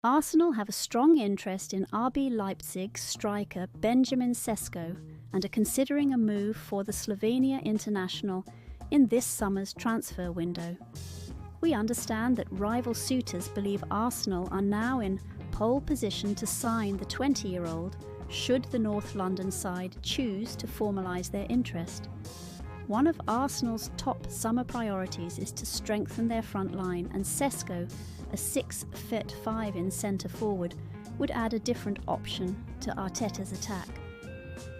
Arsenal have a strong interest in RB Leipzig striker Benjamin Sesko and are considering a move for the Slovenia international in this summer's transfer window. We understand that rival suitors believe Arsenal are now in pole position to sign the 20-year-old should the North London side choose to formalise their interest. One of Arsenal's top summer priorities is to strengthen their front line, and Sesko, a 6'5" centre forward, would add a different option to Arteta's attack.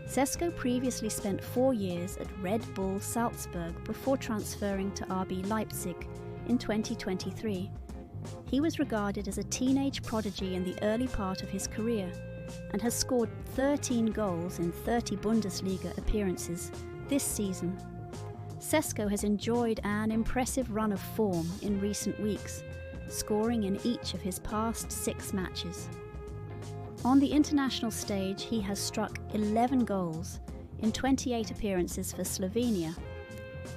Sesko previously spent 4 years at Red Bull Salzburg before transferring to RB Leipzig in 2023. He was regarded as a teenage prodigy in the early part of his career and has scored 13 goals in 30 Bundesliga appearances this season. Sesko has enjoyed an impressive run of form in recent weeks, scoring in each of his past 6 matches. On the international stage, he has struck 11 goals in 28 appearances for Slovenia.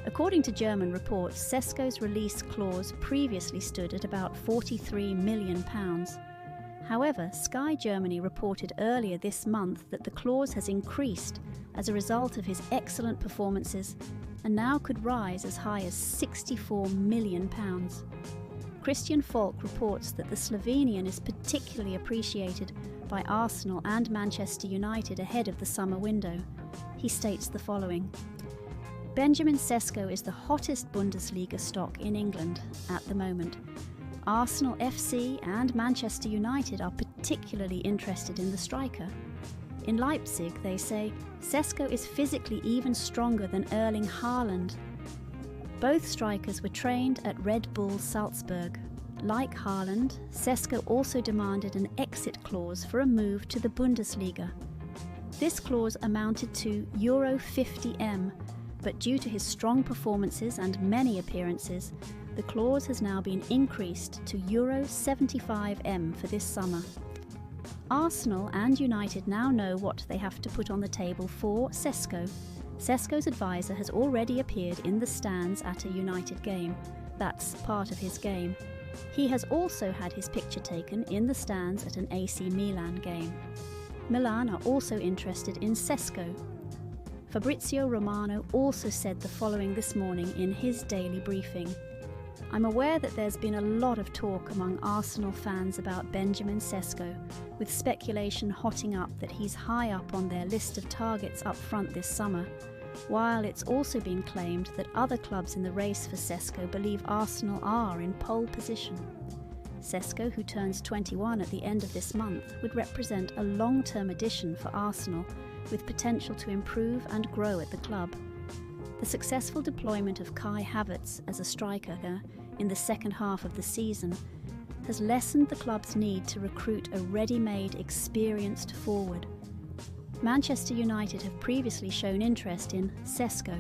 According to German reports, Sesko's release clause previously stood at about £43 million. However, Sky Germany reported earlier this month that the clause has increased as a result of his excellent performances and now could rise as high as £64 million. Christian Falk reports that the Slovenian is particularly appreciated by Arsenal and Manchester United ahead of the summer window. He states the following: Benjamin Sesko is the hottest Bundesliga stock in England at the moment. Arsenal FC and Manchester United are particularly interested in the striker. In Leipzig, they say, Sesko is physically even stronger than Erling Haaland. Both strikers were trained at Red Bull Salzburg. Like Haaland, Sesko also demanded an exit clause for a move to the Bundesliga. This clause amounted to Euro 50M, but due to his strong performances and many appearances, the clause has now been increased to Euro 75M for this summer. Arsenal and United now know what they have to put on the table for Sesko. Sesko's advisor has already appeared in the stands at a United game. That's part of his game. He has also had his picture taken in the stands at an AC Milan game. Milan are also interested in Sesko. Fabrizio Romano also said the following this morning in his daily briefing: I'm aware that there's been a lot of talk among Arsenal fans about Benjamin Sesko, with speculation hotting up that he's high up on their list of targets up front this summer, while it's also been claimed that other clubs in the race for Sesko believe Arsenal are in pole position. Sesko, who turns 21 at the end of this month, would represent a long-term addition for Arsenal, with potential to improve and grow at the club. The successful deployment of Kai Havertz as a striker in the second half of the season has lessened the club's need to recruit a ready-made, experienced forward. Manchester United have previously shown interest in Sesko,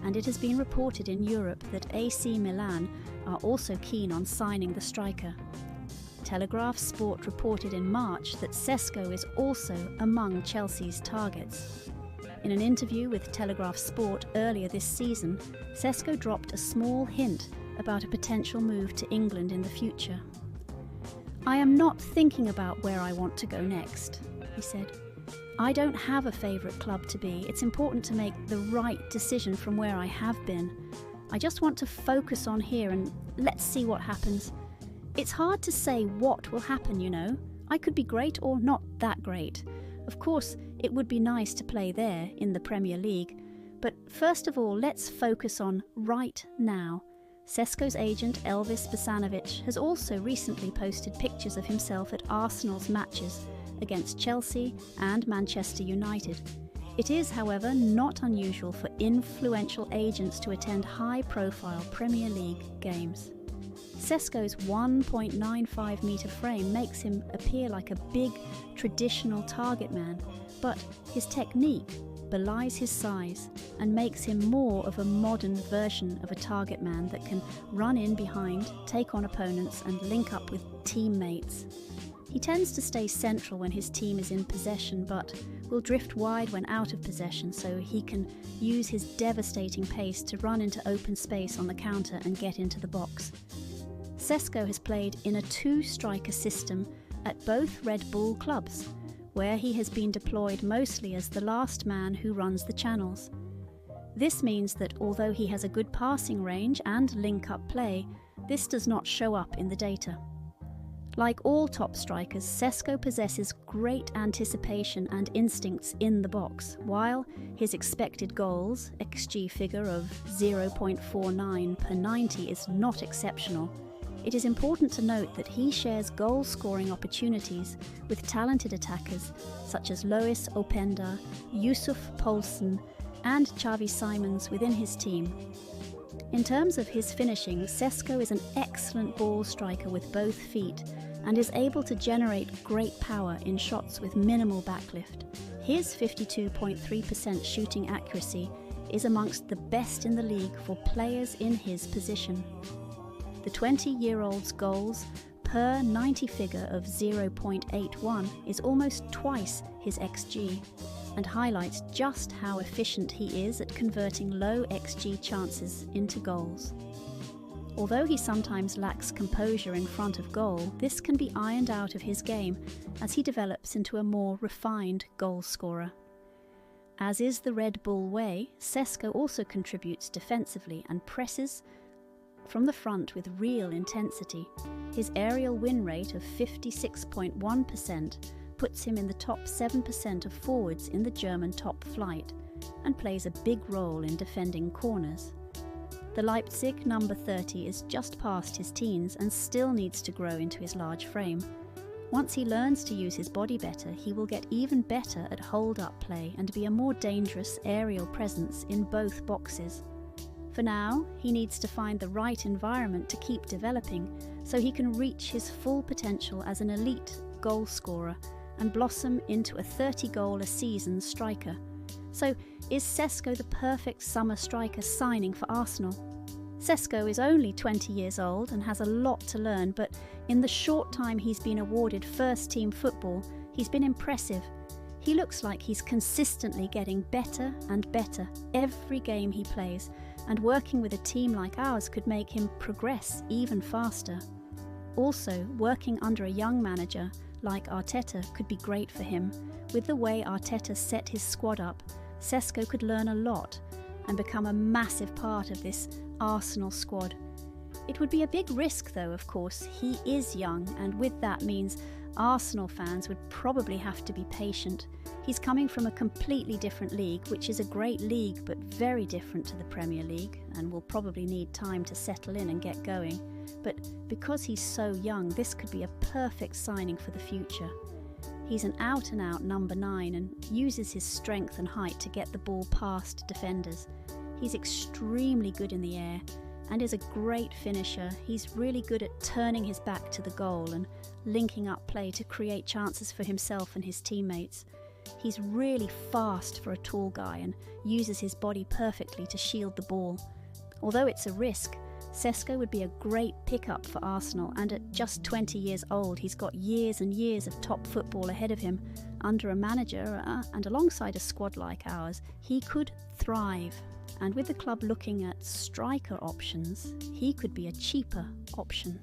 and it has been reported in Europe that AC Milan are also keen on signing the striker. Telegraph Sport reported in March that Sesko is also among Chelsea's targets. In an interview with Telegraph Sport earlier this season, Sesko dropped a small hint about a potential move to England in the future. I am not thinking about where I want to go next, he said. I don't have a favourite club to be. It's important to make the right decision from where I have been. I just want to focus on here and let's see what happens. It's hard to say what will happen, you know. I could be great or not that great. Of course, it would be nice to play there in the Premier League. But first of all, let's focus on right now. Sesko's agent Elvis Basanovic has also recently posted pictures of himself at Arsenal's matches against Chelsea and Manchester United. It is, however, not unusual for influential agents to attend high-profile Premier League games. Sesko's 1.95 metre frame makes him appear like a big, traditional target man, but his technique belies his size and makes him more of a modern version of a target man that can run in behind, take on opponents and link up with teammates. He tends to stay central when his team is in possession, but will drift wide when out of possession so he can use his devastating pace to run into open space on the counter and get into the box. Sesko has played in a 2-striker system at both Red Bull clubs, where he has been deployed mostly as the last man who runs the channels. This means that although he has a good passing range and link-up play, this does not show up in the data. Like all top strikers, Sesko possesses great anticipation and instincts in the box, while his expected goals, XG figure of 0.49 per 90, is not exceptional. It is important to note that he shares goal-scoring opportunities with talented attackers such as Lois Openda, Yusuf Poulsen and Xavi Simons within his team. In terms of his finishing, Sesko is an excellent ball striker with both feet and is able to generate great power in shots with minimal backlift. His 52.3% shooting accuracy is amongst the best in the league for players in his position. The 20-year-old's goals per 90 figure of 0.81 is almost twice his XG, and highlights just how efficient he is at converting low XG chances into goals. Although he sometimes lacks composure in front of goal, this can be ironed out of his game as he develops into a more refined goal scorer. As is the Red Bull way, Sesko also contributes defensively and presses from the front with real intensity. His aerial win rate of 56.1% puts him in the top 7% of forwards in the German top flight and plays a big role in defending corners. The Leipzig number 30 is just past his teens and still needs to grow into his large frame. Once he learns to use his body better, he will get even better at hold-up play and be a more dangerous aerial presence in both boxes. For now, he needs to find the right environment to keep developing so he can reach his full potential as an elite goal scorer and blossom into a 30-goal-a-season striker. So, is Sesko the perfect summer striker signing for Arsenal? Sesko is only 20 years old and has a lot to learn, but in the short time he's been awarded first-team football, he's been impressive. He looks like he's consistently getting better and better every game he plays, and working with a team like ours could make him progress even faster. Also, working under a young manager like Arteta could be great for him. With the way Arteta set his squad up, Sesko could learn a lot and become a massive part of this Arsenal squad. It would be a big risk though, of course. He is young, and with that means Arsenal fans would probably have to be patient. He's coming from a completely different league, which is a great league but very different to the Premier League, and will probably need time to settle in and get going. But because he's so young, this could be a perfect signing for the future. He's an out-and-out number 9 and uses his strength and height to get the ball past defenders. He's extremely good in the air and is a great finisher. He's really good at turning his back to the goal and linking up play to create chances for himself and his teammates. He's really fast for a tall guy and uses his body perfectly to shield the ball. Although it's a risk, Sesko would be a great pickup for Arsenal, and at just 20 years old he's got years and years of top football ahead of him. Under a manager and alongside a squad like ours, he could thrive. And with the club looking at striker options, he could be a cheaper option.